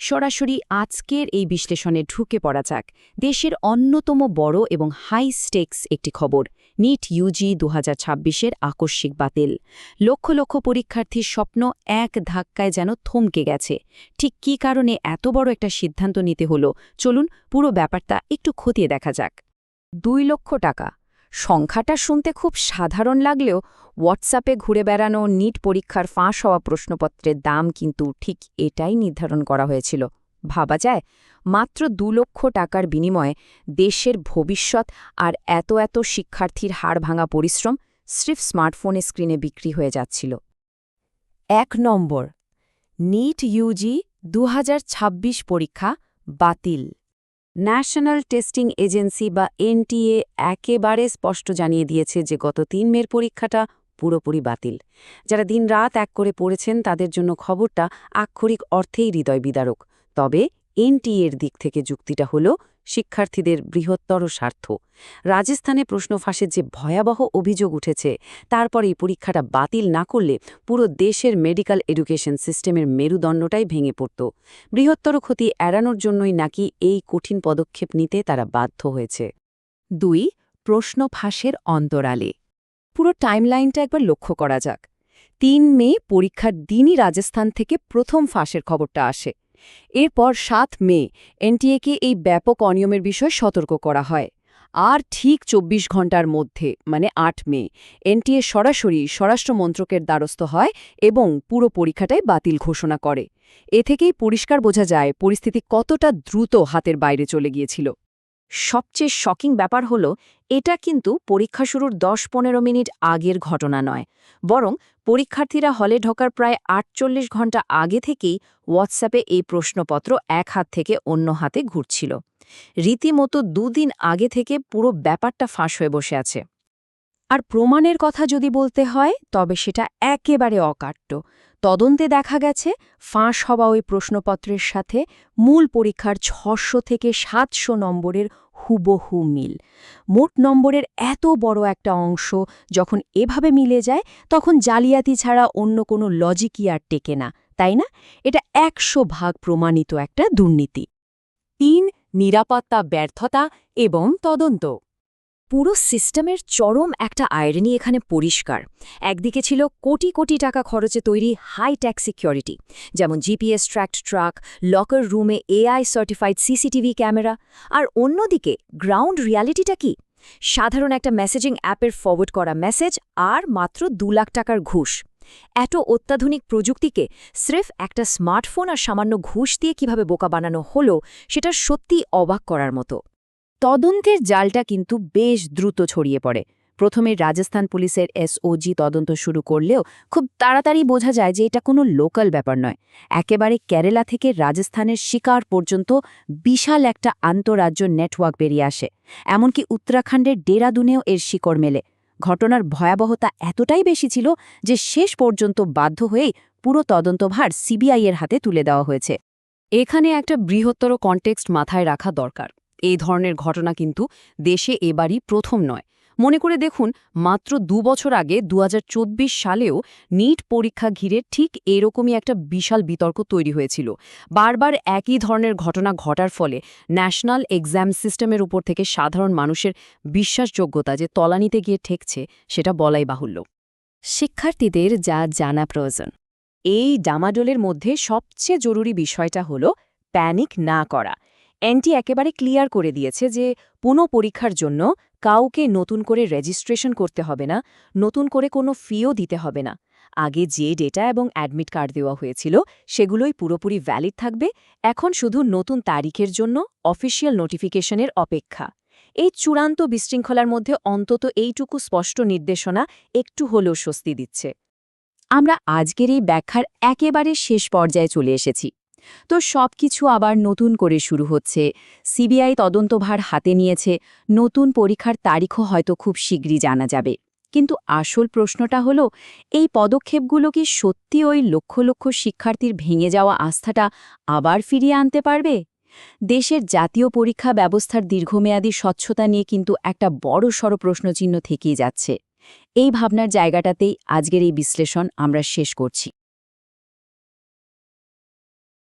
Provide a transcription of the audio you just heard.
সরাসরি আজকের এই বিশ্লেষণে ঢুকে পড়া যাক। দেশের অন্যতম বড় এবং হাই স্টেকস একটি খবর, নিট ইউজি ২০২৬-এর আকস্মিক বাতিল। লক্ষ লক্ষ পরীক্ষার্থীর স্বপ্ন এক ধাক্কায় যেন থমকে গেছে। ঠিক কী কারণে এত বড় একটা সিদ্ধান্ত নিতে হলো, চলুন পুরো ব্যাপারটা একটু খতিয়ে দেখা যাক। ২ লক্ষ টাকা সংখ্যাটা শুনতে খুব সাধারণ লাগলেও হোয়াটসঅ্যাপে ঘুরে বেড়ানো নিট পরীক্ষার ফাঁস হওয়া প্রশ্নপত্রের দাম কিন্তু ঠিক এটাই নির্ধারণ করা হয়েছিল। ভাবা যায়, মাত্র ২ লক্ষ টাকার বিনিময়ে দেশের ভবিষ্যৎ আর এত এত শিক্ষার্থীর হাড় ভাঙা পরিশ্রম স্রেফ স্মার্টফোনের স্ক্রিনে বিক্রি হয়ে যাচ্ছিল। ১ নম্বর, নিট ইউজি ২০২৬ পরীক্ষা বাতিল। ন্যাশনাল টেস্টিং এজেন্সি বা এনটিএ একেবারে স্পষ্ট জানিয়ে দিয়েছে যে গত ৩ মের পরীক্ষাটা পুরোপুরি বাতিল। যারা দিনরাত এক করে পড়েছেন তাদের জন্য খবরটা আক্ষরিক অর্থেই হৃদয় বিদারক। তবে এনটিএর দিক থেকে যুক্তিটা হল শিক্ষার্থীদের বৃহত্তর স্বার্থ। রাজস্থানে প্রশ্ন ফাঁসের যে ভয়াবহ অভিযোগ উঠেছে, তারপরে এই পরীক্ষাটা বাতিল না করলে পুরো দেশের মেডিকেল এডুকেশন সিস্টেমের মেরুদণ্ডটাই ভেঙে পড়ত। বৃহত্তর ক্ষতি এড়ানোর জন্যই নাকি এই কঠিন পদক্ষেপ নিতে তারা বাধ্য হয়েছে। ২. প্রশ্ন ফাঁসের অন্তরালে। পুরো টাইমলাইনটা একবার লক্ষ্য করা যাক। ৩ মে পরীক্ষার দিনই রাজস্থান থেকে প্রথম ফাঁসের খবরটা আসে। এরপর ৭ মে এনটিএকে এই ব্যাপক অনিয়মের বিষয়ে সতর্ক করা হয়। আর ঠিক ২৪ ঘণ্টার মধ্যে মানে ৮ মে এনটিএ সরাসরি স্বরাষ্ট্র মন্ত্রকের দ্বারস্থ হয় এবং পুরো পরীক্ষাটাই বাতিল ঘোষণা করে। এ থেকেই পরিষ্কার বোঝা যায় পরিস্থিতি কতটা দ্রুত হাতের বাইরে চলে গিয়েছিল। সবচেয়ে শকিং ব্যাপার হল, এটা কিন্তু পরীক্ষা শুরুর ১০-১৫ মিনিট আগের ঘটনা নয়, বরং পরীক্ষার্থীরা হলে ঢোকার প্রায় ৪৮ ঘণ্টা আগে থেকেই হোয়াটসঅ্যাপে এই প্রশ্নপত্র এক হাত থেকে অন্য হাতে ঘুরছিল। রীতিমতো ২ দিন আগে থেকে পুরো ব্যাপারটা ফাঁস হয়ে বসে আছে। আর প্রমাণের কথা যদি বলতে হয়, তবে সেটা একেবারে অকাট্য। তদন্তে দেখা গেছে ফাঁস হওয়া ওই প্রশ্নপত্রের সাথে মূল পরীক্ষার ৬০০ থেকে ৭০০ নম্বরের হুবহু মিল। মোট নম্বরের এত বড় একটা অংশ যখন এভাবে মিলে যায়, তখন জালিয়াতি ছাড়া অন্য কোনো লজিকই আর টেকে না, তাই না? এটা ১০০% প্রমাণিত একটা দুর্নীতি। ৩. নিরাপত্তা ব্যর্থতা এবং তদন্ত। পুরো সিস্টেমের চরম একটা আইরনি এখানে পরিষ্কার। একদিকে ছিল কোটি কোটি টাকা খরচে তৈরি হাইটেক সিকিউরিটি, যেমন জিপিএস ট্র্যাকড ট্রাক, লকার রুমে এআই সার্টিফাইড সিসিটিভি ক্যামেরা, আর অন্যদিকে গ্রাউন্ড রিয়ালিটিটা কি? সাধারণ একটা মেসেজিং অ্যাপের ফরওয়ার্ড করা মেসেজ আর মাত্র ২ লাখ টাকার ঘুষ। এত অত্যাধুনিক প্রযুক্তিকে স্রেফ একটা স্মার্টফোন আর সামান্য ঘুষ দিয়ে কিভাবে বোকা বানানো হলো, সেটা সত্যি অবাক করার মতো। তদন্তের জালটা কিন্তু বেশ দ্রুত ছড়িয়ে পড়ে। প্রথমে রাজস্থান পুলিশের এসওজি তদন্ত শুরু করলেও খুব তাড়াতাড়ি বোঝা যায় যে এটা কোনো লোকাল ব্যাপার নয়। একেবারে কেরালা থেকে রাজস্থানের শিকার পর্যন্ত বিশাল একটা আন্তঃরাজ্য নেটওয়ার্ক বেরিয়ে আসে। এমনকি উত্তরাখণ্ডের দেরাদুনেও এর শিকড় মেলে। ঘটনার ভয়াবহতা এতটাই বেশি ছিল যে শেষ পর্যন্ত বাধ্য হয়েই পুরো তদন্তভার সিবিআইয়ের হাতে তুলে দেওয়া হয়েছে। এখানে একটা বৃহত্তর কনটেক্সট মাথায় রাখা দরকার। এই ধরনের ঘটনা কিন্তু দেশে এবারই প্রথম নয়। মনে করে দেখুন, মাত্র ২ বছর আগে ২০২৪ সালেও নিট পরীক্ষা ঘিরে ঠিক এরকমই একটা বিশাল বিতর্ক তৈরি হয়েছিল। বারবার একই ধরনের ঘটনা ঘটার ফলে ন্যাশনাল এক্সাম সিস্টেমের উপর থেকে সাধারণ মানুষের বিশ্বাসযোগ্যতা যে তলানিতে গিয়ে ঠেকছে, সেটা বলাই বাহুল্য। শিক্ষার্থীদের যা জানা প্রয়োজন। এই ডামাডোলের মধ্যে সবচেয়ে জরুরি বিষয়টা হলো প্যানিক না করা। এনটি একেবারে ক্লিয়ার করে দিয়েছে যে পুনঃ পরীক্ষার জন্য কাউকে নতুন করে রেজিস্ট্রেশন করতে হবে না, নতুন করে কোনো ফিও দিতে হবে না। আগে যে ডেটা এবং অ্যাডমিট কার্ড দেওয়া হয়েছিল সেগুলোই পুরোপুরি ভ্যালিড থাকবে। এখন শুধু নতুন তারিখের জন্য অফিসিয়াল নোটিফিকেশনের অপেক্ষা। এই চূড়ান্ত বিশৃঙ্খলার মধ্যে অন্তত এইটুকু স্পষ্ট নির্দেশনা একটু হলেও স্বস্তি দিচ্ছে। আমরা আজকের এই ব্যাখ্যার একেবারে শেষ পর্যায়ে চলে এসেছি। তো সবকিছু আবার নতুন করে শুরু হচ্ছে। সিবিআই তদন্তভার হাতে নিয়েছে, নতুন পরীক্ষার তারিখও হয়তো খুব শীঘ্রই জানা যাবে। কিন্তু আসল প্রশ্নটা হলো, এই পদক্ষেপগুলো কি সত্যি ওই লক্ষ লক্ষ শিক্ষার্থীর ভেঙে যাওয়া আস্থাটা আবার ফিরিয়ে আনতে পারবে? দেশের জাতীয় পরীক্ষা ব্যবস্থার দীর্ঘমেয়াদী স্বচ্ছতা নিয়ে কিন্তু একটা বড়সড় প্রশ্নচিহ্ন থেকেই যাচ্ছে। এই ভাবনার জায়গাটাতেই আজকের এই বিশ্লেষণ আমরা শেষ করছি।